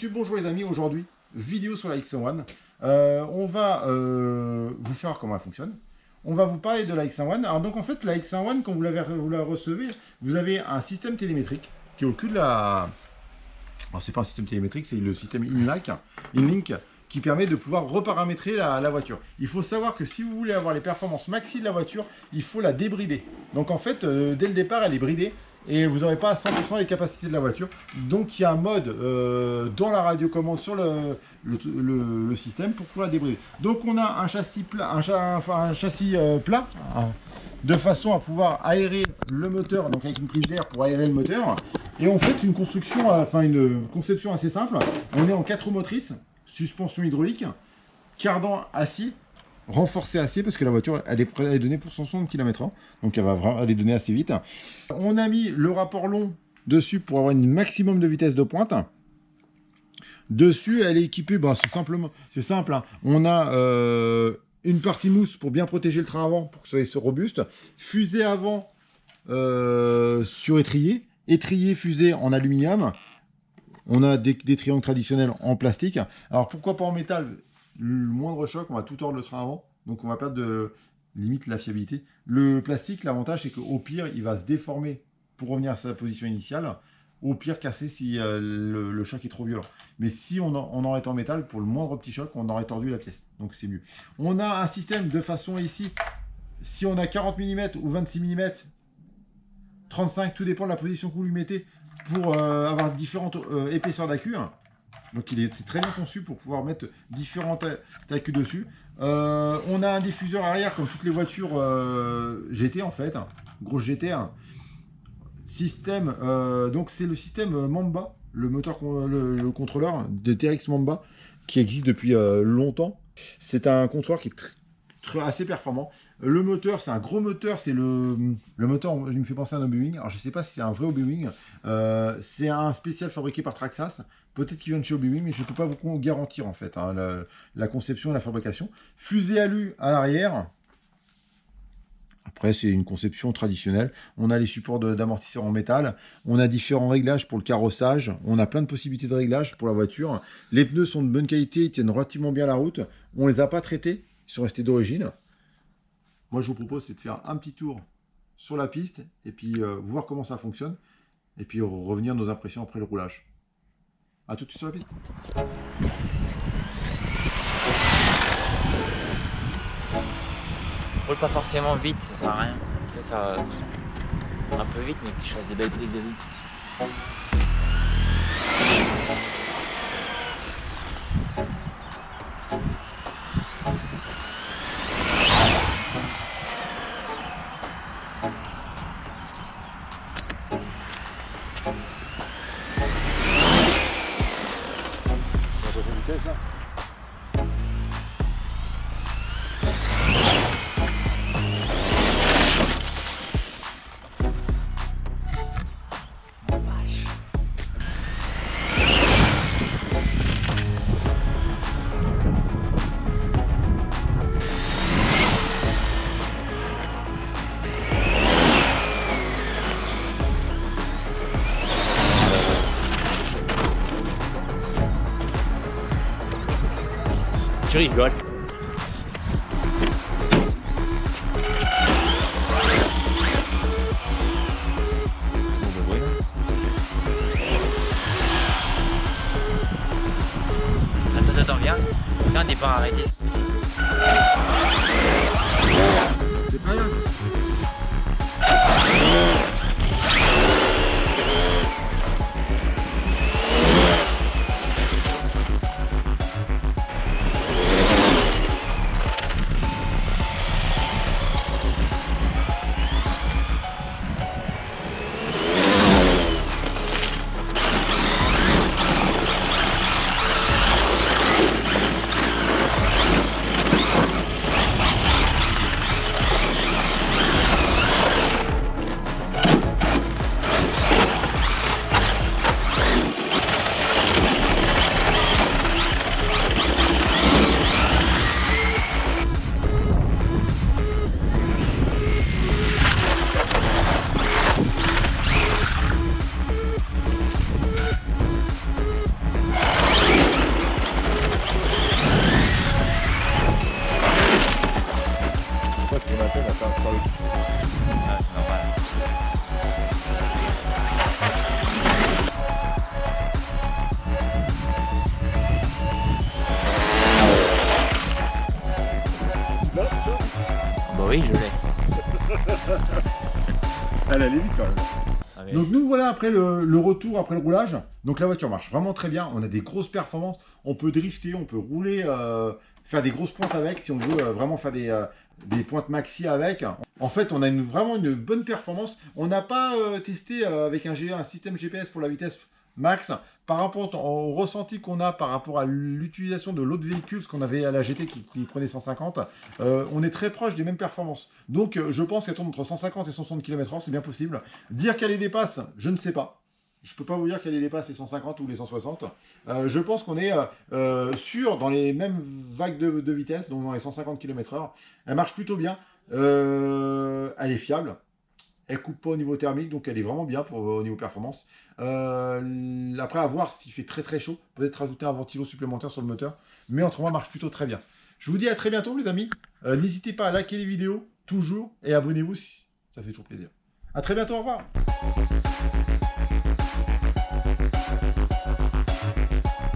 YouTube, bonjour les amis, aujourd'hui, vidéo sur la X1 One. On va vous faire comment elle fonctionne. On va vous parler de la X1 One. Alors donc en fait, la X1 One, quand vous la recevez, vous avez un système télémétrique qui est au cul de la... Alors c'est pas un système télémétrique, c'est le système InLink qui permet de pouvoir reparamétrer la voiture. Il faut savoir que si vous voulez avoir les performances maxi de la voiture, il faut la débrider. Donc en fait, dès le départ, elle est bridée. Et vous n'aurez pas à 100% les capacités de la voiture. Donc il y a un mode dans la radiocommande sur le système pour pouvoir débrider. Donc on a un châssis plat, plat, de façon à pouvoir aérer le moteur, donc avec une prise d'air pour aérer le moteur. Et en fait une conception assez simple. On est en 4 roues motrices, suspension hydraulique, cardan acier, renforcé acier parce que la voiture elle est donnée pour 160 km/h, donc elle est donnée assez vite. On a mis le rapport long dessus pour avoir un maximum de vitesse de pointe. Dessus elle est équipée, c'est simple, hein. On a une partie mousse pour bien protéger le train avant pour que ça soit robuste, fusée avant sur étrier, fusée en aluminium. On a des triangles traditionnels en plastique. Alors pourquoi pas en métal? Le moindre choc, on va tout tordre le train avant, donc on va perdre limite la fiabilité. Le plastique, l'avantage c'est qu'au pire, il va se déformer pour revenir à sa position initiale. Au pire, casser si le choc est trop violent. Mais si on aurait été en métal, pour le moindre petit choc, on aurait tordu la pièce. Donc c'est mieux. On a un système de façon ici, si on a 40 mm ou 26 mm, 35, tout dépend de la position que vous lui mettez, pour avoir différentes épaisseurs d'accu. Donc c'est très bien conçu pour pouvoir mettre différents accus dessus. On a un diffuseur arrière comme toutes les voitures GT en fait, grosse GT. Système, donc c'est le système Mamba, le moteur, le contrôleur de TRX Mamba qui existe depuis longtemps. C'est un contrôleur qui est assez performant. Le moteur, c'est un gros moteur, c'est le moteur, il me fait penser à un Obi-Wing. Alors je sais pas si c'est un vrai Obi-Wing, c'est un spécial fabriqué par Traxxas. Peut-être qu'il vient de chez Obi-Wing, mais je ne peux pas vous garantir en fait hein, la conception et la fabrication. Fusée alu à l'arrière. Après, c'est une conception traditionnelle. On a les supports d'amortisseurs en métal. On a différents réglages pour le carrossage. On a plein de possibilités de réglage pour la voiture. Les pneus sont de bonne qualité, ils tiennent relativement bien la route. On les a pas traités, ils sont restés d'origine. Moi, je vous propose, c'est de faire un petit tour sur la piste et puis voir comment ça fonctionne. Et puis revenir nos impressions après le roulage. A tout de suite sur la piste. Roule pas forcément vite, ça sert à rien. Tu peux faire un peu vite, mais que je fasse des belles prises de vie. Tu rigoles. Attends, viens. Viens, un départ arrêté. C'est pas rien. ça oui. Ah, c'est normal. Bah oui, je l'ai. Elle allait vite quand même. Ah, mais- Donc nous voilà après le retour, après le roulage. Donc la voiture marche vraiment très bien. On a des grosses performances. On peut drifter, on peut rouler, faire des grosses pointes avec si on veut vraiment faire des pointes maxi avec. En fait, on a vraiment une bonne performance. On n'a pas testé avec un système GPS pour la vitesse max par rapport au ressenti qu'on a par rapport à l'utilisation de l'autre véhicule, ce qu'on avait à la GT qui prenait 150. On est très proche des mêmes performances. Donc je pense qu'elle tourne entre 150 et 160 km/h, c'est bien possible. Dire qu'elle les dépasse, je ne sais pas. Je ne peux pas vous dire qu'elle les dépasse les 150 ou les 160. Je pense qu'on est sûr dans les mêmes vagues de vitesse, donc dans les 150 km/h. Elle marche plutôt bien. Elle est fiable. Elle coupe pas au niveau thermique, donc elle est vraiment bien au niveau performance. Après, à voir s'il fait très très chaud. Peut-être rajouter un ventilo supplémentaire sur le moteur. Mais autrement, elle marche plutôt très bien. Je vous dis à très bientôt, les amis. N'hésitez pas à liker les vidéos, toujours. Et abonnez-vous si ça fait toujours plaisir. À très bientôt, au revoir.